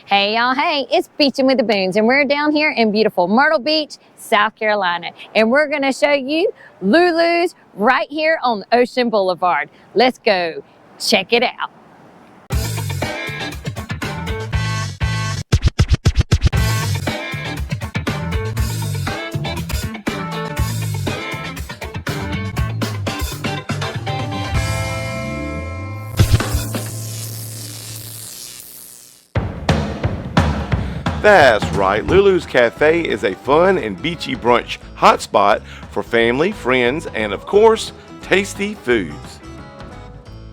Hey y'all, hey, it's Beachin With The Boones, and we're down here in beautiful Myrtle Beach, South Carolina, and we're gonna show you Lulu's right here on Ocean Boulevard. Let's go check it out. That's right, Lulu's Cafe is a fun and beachy brunch hotspot for family, friends, and of course, tasty foods.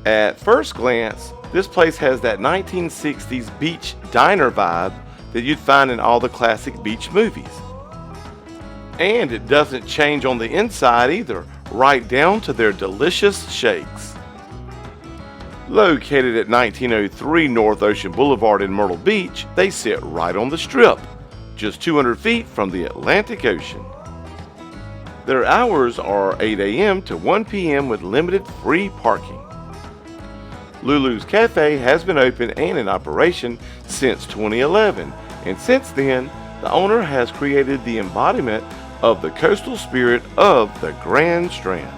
At first glance, this place has that 1960s beach diner vibe that you'd find in all the classic beach movies. And it doesn't change on the inside either, right down to their delicious shakes. Located at 1903 North Ocean Boulevard in Myrtle Beach, they sit right on the Strip, just 200 feet from the Atlantic Ocean. Their hours are 8 a.m. to 1 p.m. with limited free parking. Lulu's Cafe has been open and in operation since 2011, and since then, the owner has created the embodiment of the coastal spirit of the Grand Strand.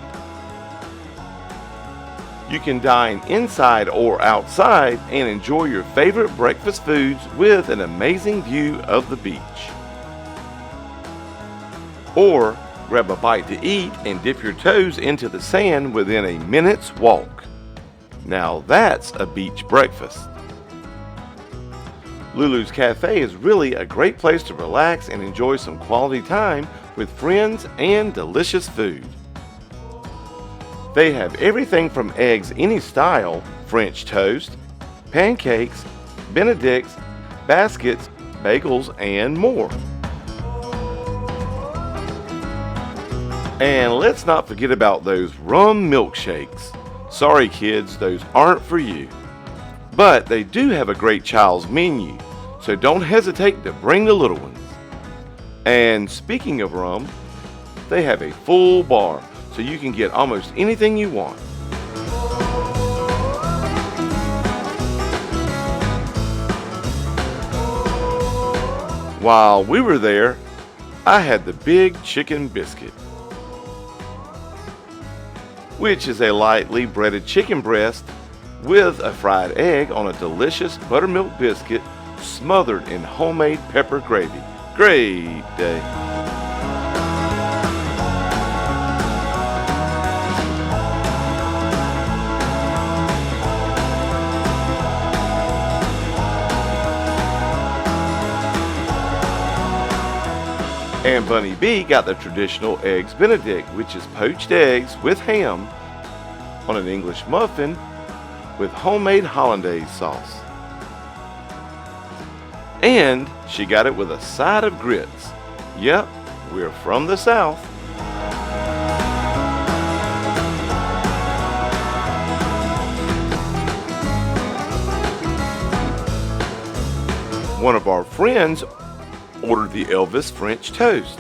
You can dine inside or outside and enjoy your favorite breakfast foods with an amazing view of the beach. Or grab a bite to eat and dip your toes into the sand within a minute's walk. Now that's a beach breakfast. Lulu's Cafe is really a great place to relax and enjoy some quality time with friends and delicious food. They have everything from eggs any style, French toast, pancakes, Benedicts, baskets, bagels, and more. And let's not forget about those rum milkshakes. Sorry kids, those aren't for you. But they do have a great child's menu, so don't hesitate to bring the little ones. And speaking of rum, they have a full bar, so you can get almost anything you want. While we were there, I had the big chicken biscuit, which is a lightly breaded chicken breast with a fried egg on a delicious buttermilk biscuit smothered in homemade pepper gravy. Great day. And Bunny B got the traditional Eggs Benedict, which is poached eggs with ham on an English muffin with homemade hollandaise sauce. And she got it with a side of grits. Yep, we're from the South. One of our friends ordered the Elvis French toast,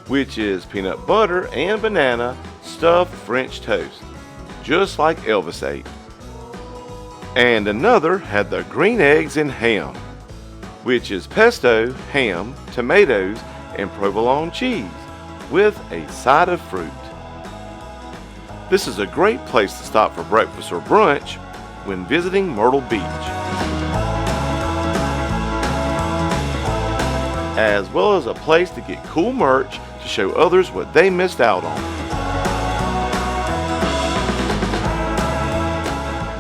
which is peanut butter and banana stuffed French toast, just like Elvis ate. And another had the green eggs and ham, which is pesto, ham, tomatoes, and provolone cheese with a side of fruit. This is a great place to stop for breakfast or brunch when visiting Myrtle Beach, as well as a place to get cool merch to show others what they missed out on.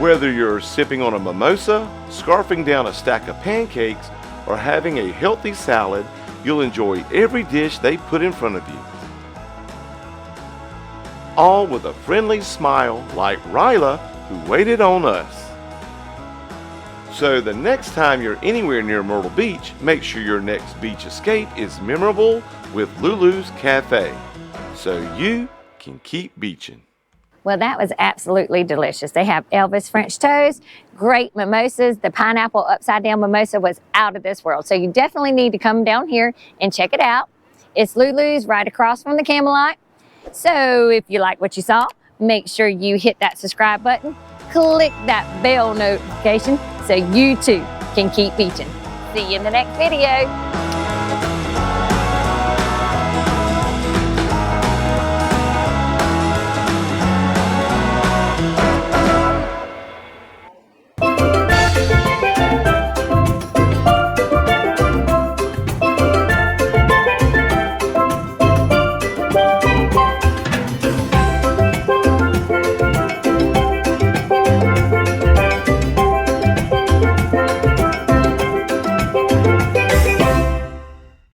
Whether you're sipping on a mimosa, scarfing down a stack of pancakes, or having a healthy salad, you'll enjoy every dish they put in front of you. All with a friendly smile like Ryla, who waited on us. So the next time you're anywhere near Myrtle Beach, make sure your next beach escape is memorable with Lulu's Cafe, so you can keep beaching. Well, that was absolutely delicious. They have Elvis French toast, great mimosas. The pineapple upside down mimosa was out of this world. So you definitely need to come down here and check it out. It's Lulu's right across from the Camelot. So if you like what you saw, make sure you hit that subscribe button, click that bell notification so you too can keep beaching. See you in the next video.